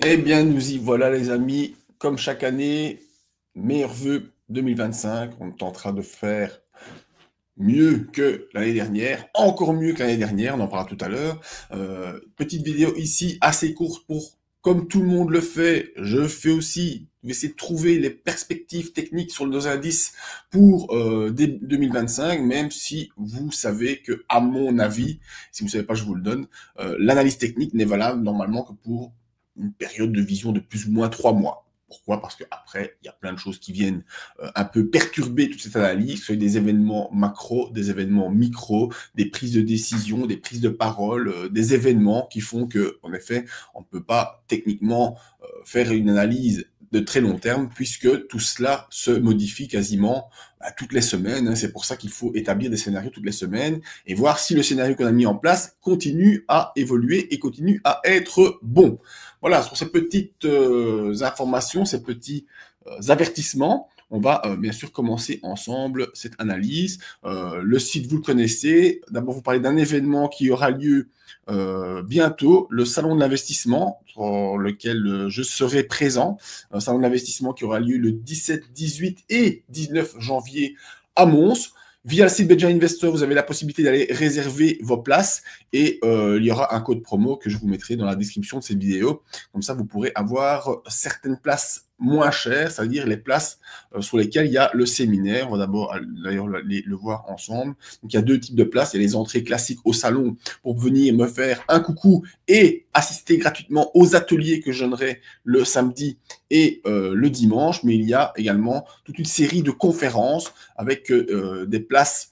Eh bien, nous y voilà, les amis. Comme chaque année, meilleurs vœux 2025. On tentera de faire mieux que l'année dernière, encore mieux que l'année dernière, on en parlera tout à l'heure. Petite vidéo ici, assez courte pour, comme tout le monde le fait, je fais aussi, je vais essayer de trouver les perspectives techniques sur nos indices pour dès 2025, même si vous savez que, à mon avis, si vous ne savez pas, je vous le donne, l'analyse technique n'est valable normalement que pour une période de vision de plus ou moins 3 mois. Pourquoi? Parce qu'après, il y a plein de choses qui viennent un peu perturber toute cette analyse, soit des événements macro, des événements micro, des prises de décision, des prises de parole, des événements qui font que, en effet, on ne peut pas techniquement faire une analyse de très long terme, puisque tout cela se modifie quasiment toutes les semaines. C'est pour ça qu'il faut établir des scénarios toutes les semaines et voir si le scénario qu'on a mis en place continue à évoluer et continue à être bon. Voilà, sur ces petites informations, ces petits avertissements, on va bien sûr commencer ensemble cette analyse. Le site, vous le connaissez. D'abord, vous parlez d'un événement qui aura lieu bientôt, le Salon de l'investissement, sur lequel je serai présent. Un salon de l'investissement qui aura lieu le 17, 18 et 19 janvier à Mons. Via le site Beja Investor, vous avez la possibilité d'aller réserver vos places et il y aura un code promo que je vous mettrai dans la description de cette vidéo. Comme ça, vous pourrez avoir certaines places moins chères, c'est-à-dire les places sur lesquelles il y a le séminaire. On va d'abord d'ailleurs le voir ensemble. Donc, il y a deux types de places. Il y a les entrées classiques au salon pour venir me faire un coucou et assister gratuitement aux ateliers que je donnerai le samedi et le dimanche. Mais il y a également toute une série de conférences avec des places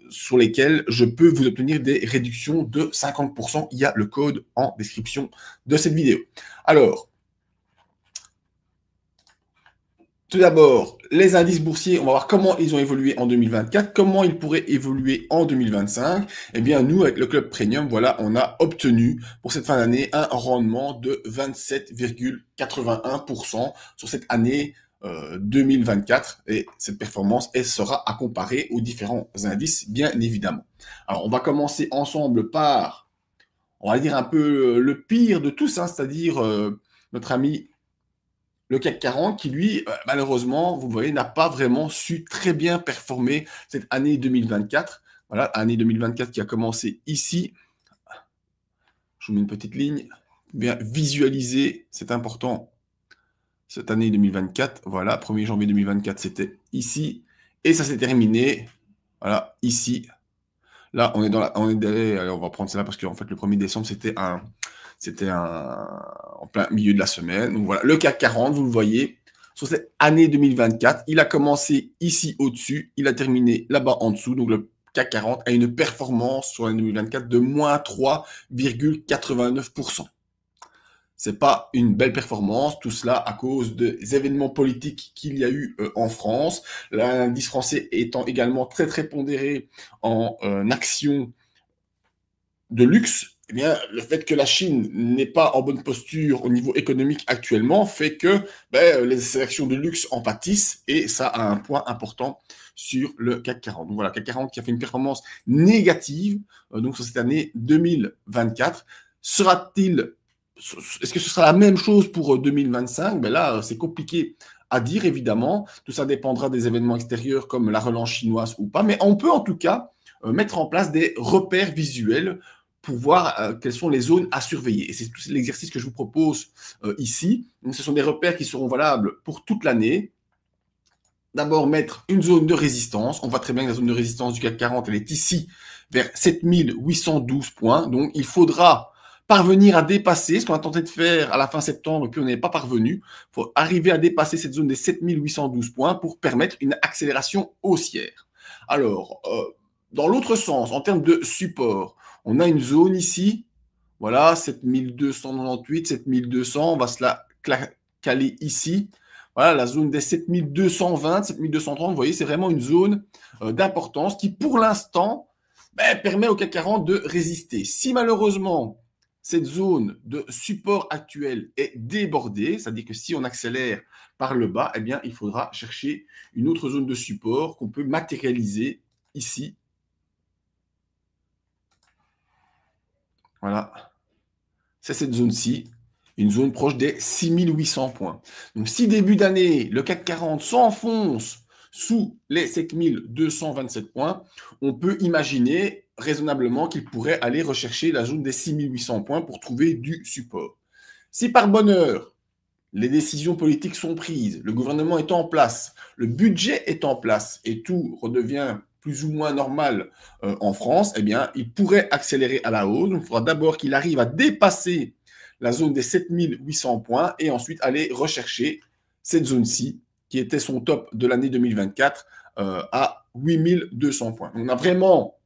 sur lesquelles je peux vous obtenir des réductions de 50%. Il y a le code en description de cette vidéo. Alors, tout d'abord, les indices boursiers, on va voir comment ils ont évolué en 2024, comment ils pourraient évoluer en 2025. Eh bien, nous, avec le Club Premium, voilà, on a obtenu pour cette fin d'année un rendement de 27,81% sur cette année 2024. Et cette performance, elle sera à comparer aux différents indices, bien évidemment. Alors, on va commencer ensemble par, on va dire un peu le pire de tout ça, c'est-à-dire notre ami le CAC 40 qui, lui, malheureusement, vous voyez, n'a pas vraiment su très bien performer cette année 2024. Voilà, année 2024 qui a commencé ici. Je vous mets une petite ligne. Bien visualiser, c'est important. Cette année 2024, voilà, 1er janvier 2024, c'était ici. Et ça s'est terminé, voilà, ici. Là, on est dans la, allez, on va prendre celle-là parce qu'en fait, le 1er décembre, en plein milieu de la semaine. Donc voilà, le CAC 40, vous le voyez, sur cette année 2024, il a commencé ici au-dessus, il a terminé là-bas en dessous. Donc le CAC 40 a une performance sur l'année 2024 de moins 3,89%. C'est pas une belle performance, tout cela à cause des événements politiques qu'il y a eu en France. L'indice français étant également très très pondéré en actions de luxe, eh bien, le fait que la Chine n'est pas en bonne posture au niveau économique actuellement fait que les actions de luxe en pâtissent et ça a un point important sur le CAC 40. Donc voilà, CAC 40 qui a fait une performance négative donc sur cette année 2024. Sera-t-il, est-ce que ce sera la même chose pour 2025? Ben là, c'est compliqué à dire évidemment. Tout ça dépendra des événements extérieurs comme la relance chinoise ou pas, mais on peut en tout cas mettre en place des repères visuels pour voir quelles sont les zones à surveiller. Et c'est tout l'exercice que je vous propose ici. Donc, ce sont des repères qui seront valables pour toute l'année. D'abord, mettre une zone de résistance. On voit très bien que la zone de résistance du CAC 40, elle est ici, vers 7812 points. Donc, il faudra parvenir à dépasser ce qu'on a tenté de faire à la fin septembre et puis on n'est pas parvenu. Il faut arriver à dépasser cette zone des 7812 points pour permettre une accélération haussière. Alors, dans l'autre sens, en termes de support, on a une zone ici, voilà, 7298, 7200, on va se la caler ici. Voilà, la zone des 7220, 7230, vous voyez, c'est vraiment une zone d'importance qui, pour l'instant, permet au CAC 40 de résister. Si malheureusement, cette zone de support actuelle est débordée, c'est-à-dire que si on accélère par le bas, eh bien, il faudra chercher une autre zone de support qu'on peut matérialiser ici. Voilà, c'est cette zone-ci. une zone proche des 6800 points. Donc si début d'année, le CAC 40 s'enfonce sous les 7227 points, on peut imaginer raisonnablement qu'il pourrait aller rechercher la zone des 6800 points pour trouver du support. Si par bonheur, les décisions politiques sont prises, le gouvernement est en place, le budget est en place et tout redevient plus ou moins normal en France, eh bien, il pourrait accélérer à la hausse. Donc, il faudra d'abord qu'il arrive à dépasser la zone des 7800 points et ensuite aller rechercher cette zone-ci qui était son top de l'année 2024 à 8200 points. Donc, on a vraiment,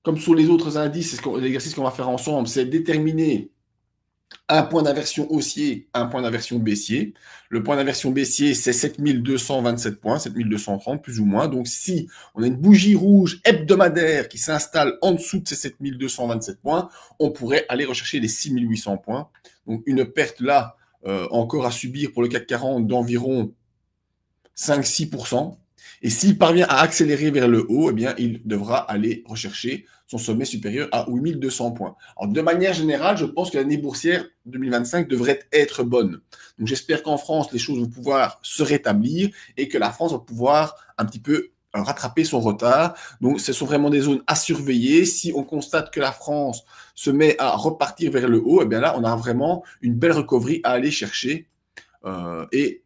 comme sur les autres indices, l'exercice qu'on va faire ensemble, c'est déterminer un point d'inversion haussier, un point d'inversion baissier. Le point d'inversion baissier, c'est 7227 points, 7230 plus ou moins. Donc, si on a une bougie rouge hebdomadaire qui s'installe en dessous de ces 7227 points, on pourrait aller rechercher les 6800 points. Donc, une perte là, encore à subir pour le CAC 40 d'environ 5-6%. Et s'il parvient à accélérer vers le haut, eh bien, il devra aller rechercher son sommet supérieur à 8200 points. Alors, de manière générale, je pense que l'année boursière 2025 devrait être bonne. Donc, j'espère qu'en France, les choses vont pouvoir se rétablir et que la France va pouvoir un petit peu rattraper son retard. Donc, ce sont vraiment des zones à surveiller. Si on constate que la France se met à repartir vers le haut, eh bien là, on a vraiment une belle recovery à aller chercher. Et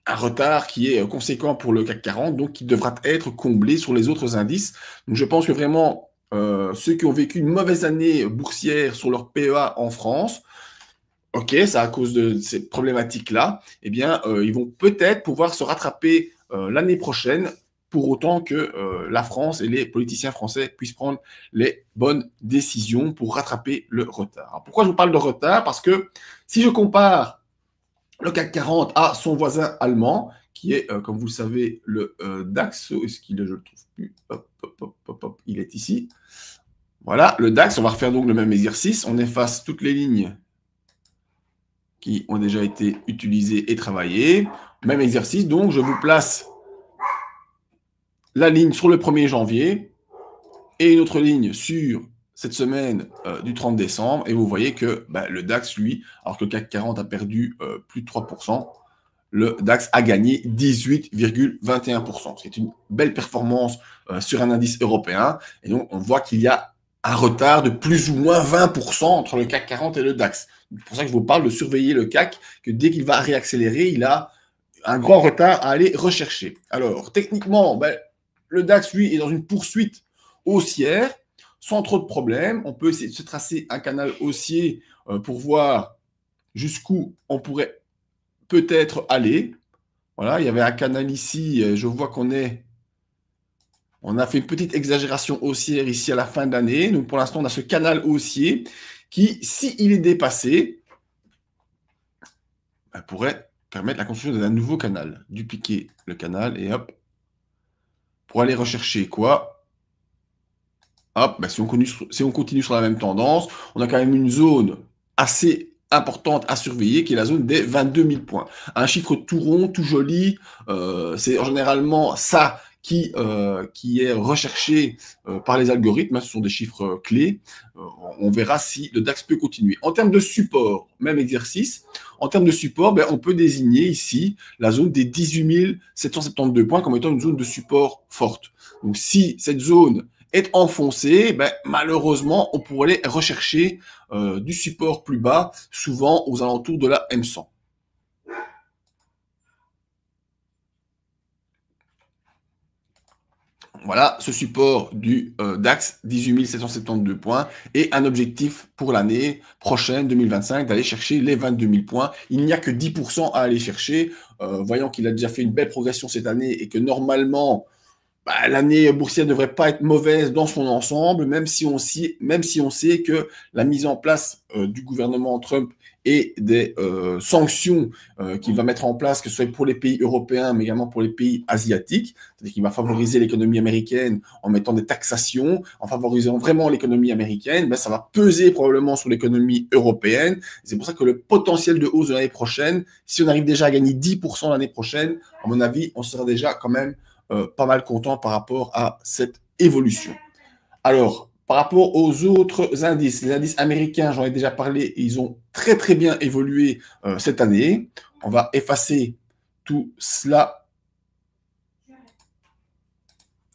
un retard qui est conséquent pour le CAC 40, donc qui devra être comblé sur les autres indices. Donc je pense que vraiment, ceux qui ont vécu une mauvaise année boursière sur leur PEA en France, ok, c'est à cause de ces problématiques-là, eh bien, ils vont peut-être pouvoir se rattraper l'année prochaine, pour autant que la France et les politiciens français puissent prendre les bonnes décisions pour rattraper le retard. Alors, pourquoi je vous parle de retard? Parce que si je compare le CAC 40 a son voisin allemand, qui est, comme vous le savez, le DAX. Est-ce qu'il est? Je ne le trouve plus. Hop, hop, hop, hop, hop, il est ici. Voilà, le DAX. On va refaire donc le même exercice. On efface toutes les lignes qui ont déjà été utilisées et travaillées. Même exercice. Donc, je vous place la ligne sur le 1er janvier et une autre ligne sur cette semaine du 30 décembre, et vous voyez que le DAX, lui, alors que le CAC 40 a perdu plus de 3%, le DAX a gagné 18,21%. C'est une belle performance sur un indice européen, et donc on voit qu'il y a un retard de plus ou moins 20% entre le CAC 40 et le DAX. C'est pour ça que je vous parle de surveiller le CAC, que dès qu'il va réaccélérer, il a un grand retard à aller rechercher. Alors, techniquement, le DAX, lui, est dans une poursuite haussière, sans trop de problèmes. On peut essayer de se tracer un canal haussier pour voir jusqu'où on pourrait peut-être aller. Voilà, il y avait un canal ici. Je vois on a fait une petite exagération haussière ici à la fin d'année. Donc, pour l'instant, on a ce canal haussier qui, s'il est dépassé, pourrait permettre la construction d'un nouveau canal. Dupliquer le canal et hop, pour aller rechercher quoi? Hop, si on continue sur la même tendance, on a quand même une zone assez importante à surveiller, qui est la zone des 22 000 points. Un chiffre tout rond, tout joli, c'est généralement ça qui est recherché par les algorithmes. Ce sont des chiffres clés. On verra si le DAX peut continuer. En termes de support, même exercice. En termes de support, on peut désigner ici la zone des 18 772 points comme étant une zone de support forte. Donc, si cette zone est enfoncé, malheureusement, on pourrait aller rechercher du support plus bas, souvent aux alentours de la M100. Voilà, ce support du DAX, 18 772 points, et un objectif pour l'année prochaine, 2025, d'aller chercher les 22 000 points. Il n'y a que 10% à aller chercher, voyant qu'il a déjà fait une belle progression cette année et que normalement, l'année boursière ne devrait pas être mauvaise dans son ensemble, même si on sait que la mise en place du gouvernement Trump et des sanctions qu'il va mettre en place, que ce soit pour les pays européens, mais également pour les pays asiatiques, c'est-à-dire qu'il va favoriser l'économie américaine en mettant des taxations, en favorisant vraiment l'économie américaine, ça va peser probablement sur l'économie européenne. C'est pour ça que le potentiel de hausse de l'année prochaine, si on arrive déjà à gagner 10% l'année prochaine, à mon avis, on sera déjà quand même pas mal content par rapport à cette évolution. Alors, par rapport aux autres indices, les indices américains, j'en ai déjà parlé, ils ont très très bien évolué cette année. On va effacer tout cela.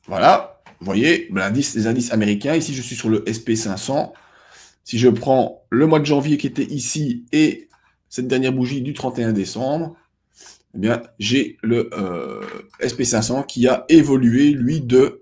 Voilà, vous voyez, les indices américains. Ici, je suis sur le SP500. Si je prends le mois de janvier qui était ici et cette dernière bougie du 31 décembre, eh bien, j'ai le SP500 qui a évolué, lui, de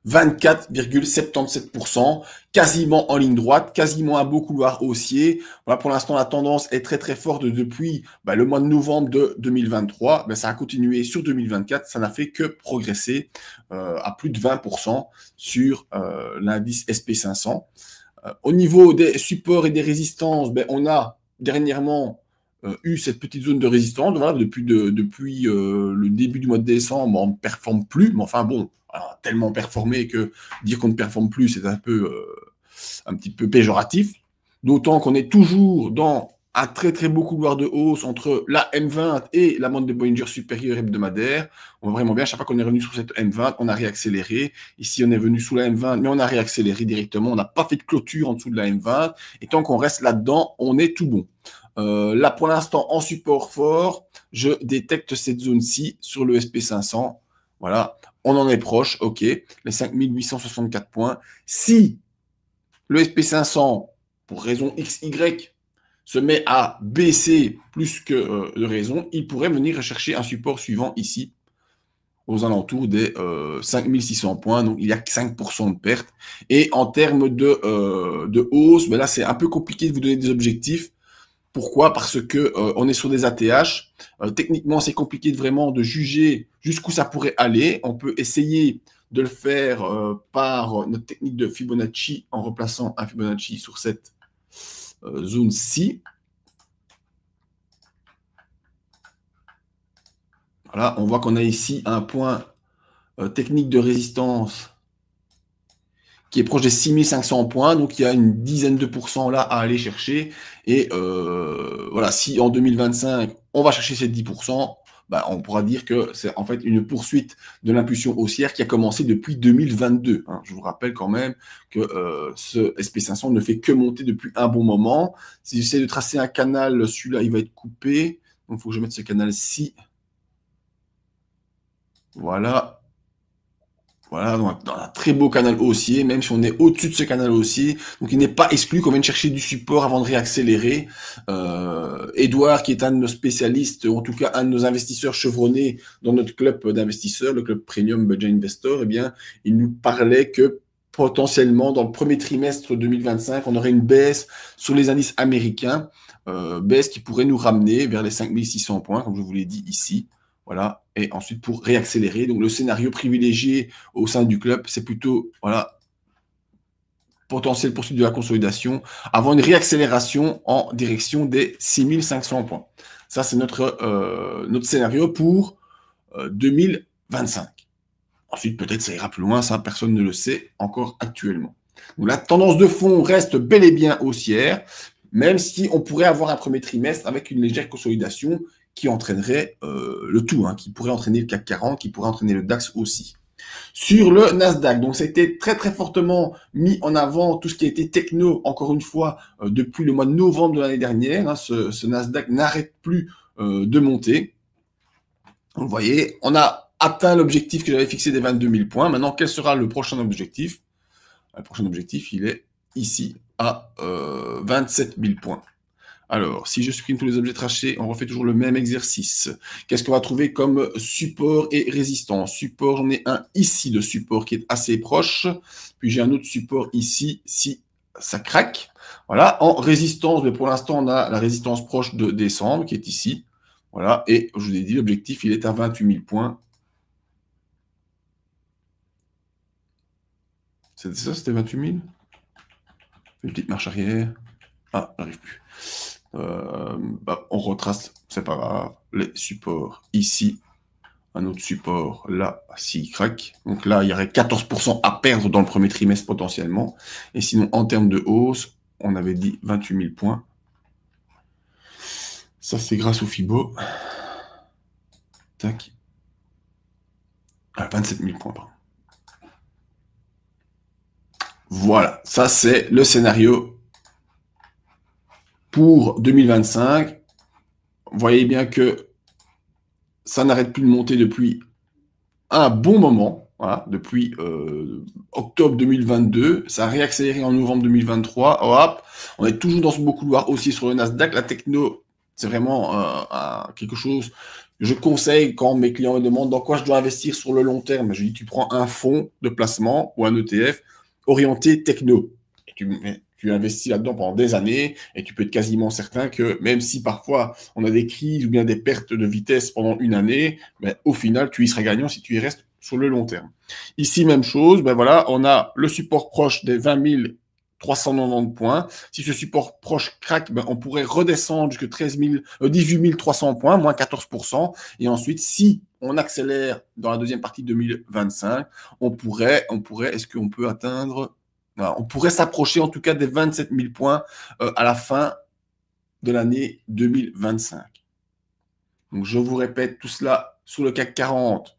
24,77%, quasiment en ligne droite, quasiment un beau couloir haussier. Voilà, pour l'instant, la tendance est très très forte depuis le mois de novembre de 2023. Ça a continué sur 2024, ça n'a fait que progresser à plus de 20% sur l'indice SP500. Au niveau des supports et des résistances, on a dernièrement eu cette petite zone de résistance. Voilà, depuis le début du mois de décembre, on ne performe plus, mais enfin bon, alors, tellement performé que dire qu'on ne performe plus, c'est un petit peu péjoratif. D'autant qu'on est toujours dans un très très beau couloir de hausse entre la M20 et la bande de Bollinger supérieure hebdomadaire. On voit vraiment bien, chaque fois qu'on est revenu sur cette M20, on a réaccéléré. Ici, on est venu sous la M20, mais on a réaccéléré directement. On n'a pas fait de clôture en dessous de la M20. Et tant qu'on reste là-dedans, on est tout bon. Là, pour l'instant, en support fort, je détecte cette zone-ci sur le SP500. Voilà, on en est proche, ok, les 5864 points. Si le SP500, pour raison XY, se met à baisser plus que de raison, il pourrait venir rechercher un support suivant ici, aux alentours des 5600 points, donc il y a 5% de perte. Et en termes de hausse, là c'est un peu compliqué de vous donner des objectifs. Pourquoi? Parce que on est sur des ATH. Techniquement, c'est compliqué vraiment de juger jusqu'où ça pourrait aller. On peut essayer de le faire par notre technique de Fibonacci en replaçant un Fibonacci sur cette zone-ci. Voilà, on voit qu'on a ici un point technique de résistance qui est proche des 6500 points, donc il y a une dizaine de pourcents là à aller chercher. Et voilà, si en 2025, on va chercher ces 10%, on pourra dire que c'est en fait une poursuite de l'impulsion haussière qui a commencé depuis 2022. Hein. Je vous rappelle quand même que ce SP500 ne fait que monter depuis un bon moment. Si j'essaie de tracer un canal, celui-là, il va être coupé. Donc, il faut que je mette ce canal-ci. Voilà. Voilà, dans un très beau canal haussier, même si on est au-dessus de ce canal haussier. Donc, il n'est pas exclu qu'on vienne chercher du support avant de réaccélérer. Edouard, qui est un de nos spécialistes, ou en tout cas un de nos investisseurs chevronnés dans notre club d'investisseurs, le club Premium Budget Investor, eh bien, il nous parlait que potentiellement, dans le premier trimestre 2025, on aurait une baisse sur les indices américains, baisse qui pourrait nous ramener vers les 5600 points, comme je vous l'ai dit ici. Voilà, et ensuite pour réaccélérer. Donc le scénario privilégié au sein du club, c'est plutôt potentiel poursuite de la consolidation avant une réaccélération en direction des 6500 points. Ça, c'est notre scénario pour 2025. Ensuite, peut-être ça ira plus loin, ça, personne ne le sait encore actuellement. Donc la tendance de fond reste bel et bien haussière, même si on pourrait avoir un premier trimestre avec une légère consolidation qui entraînerait le tout, qui pourrait entraîner le CAC 40, qui pourrait entraîner le DAX aussi. Sur le Nasdaq, donc c'était très très fortement mis en avant tout ce qui a été techno, encore une fois, depuis le mois de novembre de l'année dernière. Ce Nasdaq n'arrête plus de monter. Vous voyez, on a atteint l'objectif que j'avais fixé des 22 000 points. Maintenant, quel sera le prochain objectif? Le prochain objectif, il est ici à 27 000 points. Alors, si je supprime tous les objets trachés, on refait toujours le même exercice. Qu'est-ce qu'on va trouver comme support et résistance? Support, j'en ai un ici de support qui est assez proche. Puis j'ai un autre support ici, si ça craque. Voilà, en résistance, mais pour l'instant, on a la résistance proche de décembre qui est ici. Voilà, et je vous ai dit, l'objectif, il est à 28 000 points. C'était ça, c'était 28 000? Une petite marche arrière. Ah, j'arrive plus. On retrace, c'est pas grave, les supports ici, un autre support là, s'il craque. Donc là, il y aurait 14% à perdre dans le premier trimestre potentiellement. Et sinon, en termes de hausse, on avait dit 28 000 points. Ça, c'est grâce au Fibo. Tac. 27 000 points, pardon. Voilà, ça c'est le scénario pour 2025. Vous voyez bien que ça n'arrête plus de monter depuis un bon moment, voilà, depuis octobre 2022. Ça a réaccéléré en novembre 2023. Hop, on est toujours dans ce beau couloir aussi sur le Nasdaq. La techno, c'est vraiment quelque chose que je conseille quand mes clients me demandent dans quoi je dois investir sur le long terme. Je dis, tu prends un fonds de placement ou un ETF orienté techno. Et tu investis là-dedans pendant des années et tu peux être quasiment certain que même si parfois on a des crises ou bien des pertes de vitesse pendant une année, ben, au final, tu y seras gagnant si tu y restes sur le long terme. Ici, même chose, ben voilà, on a le support proche des 20 390 points. Si ce support proche craque, ben, on pourrait redescendre jusqu'à 18 300 points, moins 14%. Et ensuite, si on accélère dans la deuxième partie 2025, on pourrait est-ce qu'on peut atteindre, voilà, on pourrait s'approcher en tout cas des 27 000 points à la fin de l'année 2025. Donc, je vous répète tout cela sur le CAC 40,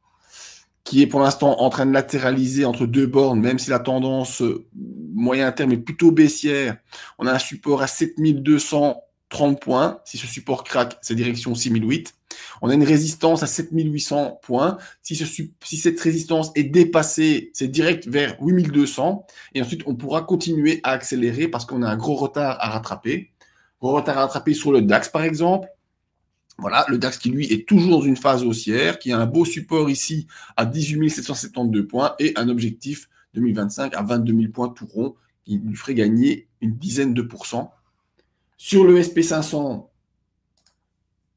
qui est pour l'instant en train de latéraliser entre deux bornes, même si la tendance moyen terme est plutôt baissière. On a un support à 7230 points. Si ce support craque, c'est direction 6008. On a une résistance à 7800 points. Si cette résistance est dépassée, c'est direct vers 8200. Et ensuite, on pourra continuer à accélérer parce qu'on a un gros retard à rattraper. Gros retard à rattraper sur le DAX, par exemple. Voilà, le DAX qui, lui, est toujours dans une phase haussière, qui a un beau support ici à 18 772 points et un objectif 2025 à 22 000 points tout rond, qui lui ferait gagner une dizaine de pourcents. Sur le SP500,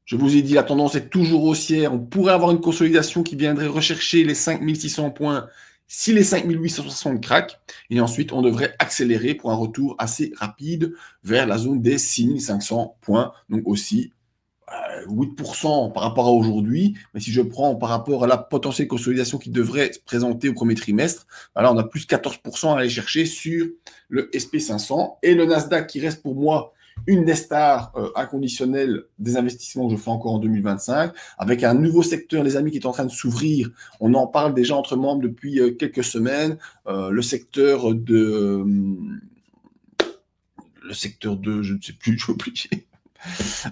je vous ai dit, la tendance est toujours haussière. On pourrait avoir une consolidation qui viendrait rechercher les 5 600 points si les 5 860 craquent. Et ensuite, on devrait accélérer pour un retour assez rapide vers la zone des 6 500 points. Donc aussi, 8% par rapport à aujourd'hui, mais si je prends par rapport à la potentielle consolidation qui devrait se présenter au premier trimestre, alors on a plus 14% à aller chercher sur le SP500 et le Nasdaq qui reste pour moi une des stars inconditionnelles des investissements que je fais encore en 2025, avec un nouveau secteur, les amis, qui est en train de s'ouvrir. On en parle déjà entre membres depuis quelques semaines. Le secteur de... je ne sais plus, j'ai oublié.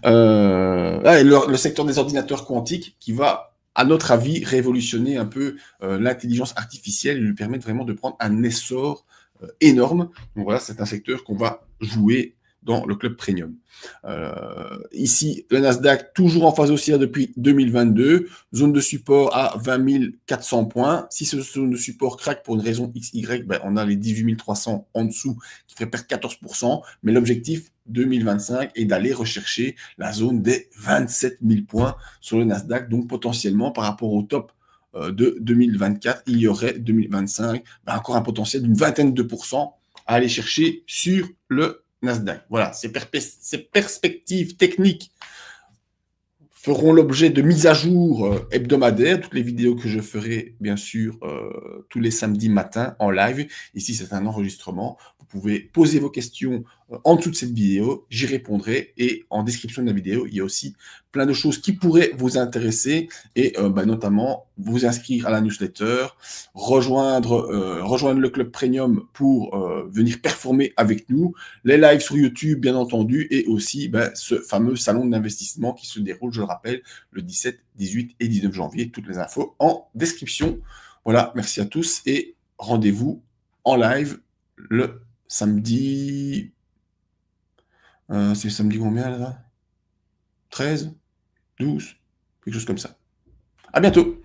Le secteur des ordinateurs quantiques qui va, à notre avis, révolutionner un peu l'intelligence artificielle et lui permettre vraiment de prendre un essor énorme. Donc voilà, c'est un secteur qu'on va jouer dans le club premium. Ici, le Nasdaq, toujours en phase haussière depuis 2022, zone de support à 20 400 points. Si ce zone de support craque pour une raison XY, ben, on a les 18 300 en dessous qui ferait perdre 14%, mais l'objectif 2025 est d'aller rechercher la zone des 27 000 points sur le Nasdaq, donc potentiellement par rapport au top de 2024, il y aurait 2025 ben, encore un potentiel d'une vingtaine de pourcents à aller chercher sur le Nasdaq. Voilà, ces perspectives techniques feront l'objet de mises à jour hebdomadaires, toutes les vidéos que je ferai bien sûr tous les samedis matins en live. Ici, c'est un enregistrement. Vous pouvez poser vos questions en dessous de cette vidéo, j'y répondrai. Et en description de la vidéo, il y a aussi plein de choses qui pourraient vous intéresser et notamment vous inscrire à la newsletter, rejoindre le club premium pour venir performer avec nous, les lives sur YouTube bien entendu et aussi ce fameux salon d'investissement qui se déroule, je le rappelle, le 17, 18 et 19 janvier. Toutes les infos en description. Voilà, merci à tous et rendez-vous en live le samedi. C'est samedi combien là? 13, 12, quelque chose comme ça. À bientôt.